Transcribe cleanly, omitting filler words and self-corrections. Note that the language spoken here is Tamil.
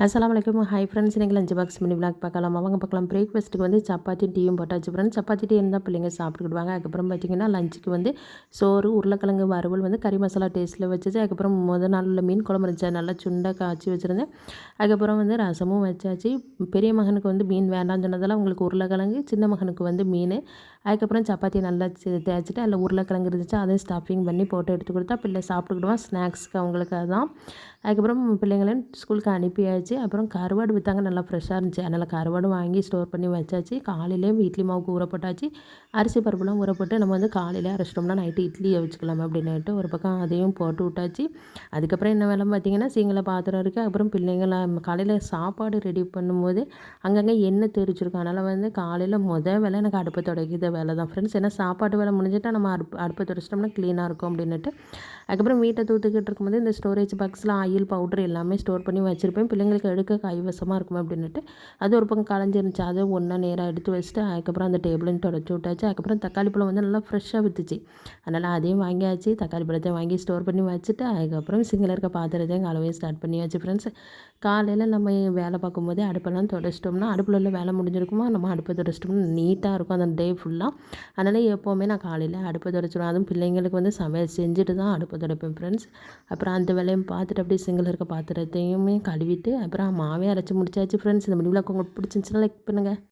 அஸ்ஸலாமு அலைக்கும். ஹாய் ஃப்ரெண்ட்ஸ், இன்றைக்கி லஞ்ச் பாக்ஸ் மினி விளாக் பார்க்கலாம். அவங்க பார்க்கலாம். பிரேக்ஃபாஸ்ட்டுக்கு வந்து சப்பாத்தியும் டீயும் போட்டாச்சு ஃப்ரெண்ட்ஸ். சப்பாத்தி டீ இருந்தால் பிள்ளைங்க சாப்பிட்டுக்கிடுவாங்க. அதுக்கப்புறம் பார்த்திங்கன்னா லஞ்சுக்கு வந்து சோறு, உருளைக்கிழங்கு வறுவல் வந்து கறி மசாலா டேஸ்ட்டில் வச்சுச்சு. அதுக்கப்புறம் முதல் நாள் உள்ள மீன் குழம்பு இருந்துச்சு, நல்லா சுண்டை காய்ச்சி வச்சுருந்தேன். அதுக்கப்புறம் வந்து ரசமும் வச்சாச்சு. பெரிய மகனுக்கு வந்து மீன் வேண்டாம்னு சொன்னதால் உங்களுக்கு உருளைக்கிழங்கு, சின்ன மகனுக்கு வந்து மீன். அதுக்கப்புறம் சப்பாத்தி நல்லா தேய்ச்சிட்டு அதில் உருளைக்கிழங்கு இருந்துச்சு, அதையும் ஸ்டஃபிங் பண்ணி போட்டு எடுத்து கொடுத்தா பிள்ளை சாப்பிட்டுக்கிடுவான். ஸ்நாக்ஸுக்கு அவங்களுக்கு அதுதான். அதுக்கப்புறம் பிள்ளைங்களையும் ஸ்கூலுக்கு அனுப்பியாச்சு. அப்புறம் கருவாடு விற்றாங்க, நல்லா ஃப்ரெஷ்ஷாக இருந்துச்சு. அதனால் கருவாடும் வாங்கி ஸ்டோர் பண்ணி வச்சாச்சு. காலையிலேயும் இட்லி மாவுக்கு ஊற போட்டாச்சு. அரிசி பருப்புலாம் ஊற போட்டு நம்ம வந்து காலையிலே அரைச்சிட்டோம்னா நைட்டு இட்லியை வச்சுக்கலாம் அப்படின்னுட்டு ஒரு பக்கம் அதையும் போட்டு விட்டாச்சு. அதுக்கப்புறம் என்ன வேலை பார்த்திங்கன்னா, சிங்கில் பாத்திரம் இருக்குது. அப்புறம் பிள்ளைங்களை காலையில் சாப்பாடு ரெடி பண்ணும்போது அங்கங்கே எண்ணெய் தெரிச்சிருக்கும். அதனால் வந்து காலையில் வேலை எனக்கு அடுப்பை துடைக்கிற வேலை தான் ஃப்ரெண்ட்ஸ். ஏன்னா சாப்பாடு வேலை முடிஞ்சிட்டால் நம்ம அடுப்பை துடைச்சிட்டோம்னா க்ளீனாக இருக்கும் அப்படின்னுட்டு. அதுக்கப்புறம் வீட்டை தூத்துக்கிட்டு இருக்கும்போது இந்த ஸ்டோரேஜ் பாக்ஸில் ஆயில் பவுடர் எல்லாமே ஸ்டோர் பண்ணி வச்சுருப்பேன். பிள்ளைங்களுக்கு எடுக்க கைவசமாக இருக்கும் அப்படின்னுட்டு அது ஒரு பக்கம் கலைஞ்சிருந்துச்சு. அதை ஒன்றா நேராக எடுத்து வச்சுட்டு அதுக்கப்புறம் அந்த டேபிளையும் தொடச்சி விட்டாச்சு. அதுக்கப்புறம் தக்காளி பழம் வந்து நல்லா ஃப்ரெஷ்ஷாக விற்றுச்சு. அதனால் அதையும் வாங்கியாச்சு. தக்காளி பழத்தை வாங்கி ஸ்டோர் பண்ணி வச்சுட்டு அதுக்கப்புறம் சிங்கில் இருக்க பாத்திரத்தையும் கழுவையும் ஸ்டார்ட் பண்ணியாச்சு ஃப்ரெண்ட்ஸ். காலையில் நம்ம வேலை பார்க்கும்போதே அடுப்பெல்லாம் துடைச்சிட்டோம்னா அடுப்பில் உள்ள வேலை முடிஞ்சிருக்குமா, நம்ம அடுப்பை துடைச்சிட்டோம்னா நீட்டாக இருக்கும் அந்த டே ஃபுல்லாக. அதனால் எப்போவுமே நான் காலையில் அடுப்பை துடைச்சிடுவேன். அதுவும் பிள்ளைங்களுக்கு வந்து சமையல் செஞ்சுட்டு தான் அடுப்பை துடைப்பேன் ஃப்ரெண்ட்ஸ். அப்புறம் அந்த வேலையும் பார்த்துட்டு அப்படியே சிங்கில் இருக்க பாத்திரத்தையுமே கழுவிட்டு அப்புறம் மாவே அரைச்சி முடிச்சாச்சு ஃப்ரெண்ட்ஸ். இந்த முடிவில் உங்களுக்கு பிடிச்சிருந்துச்சுன்னா லைக் பண்ணுங்கள்.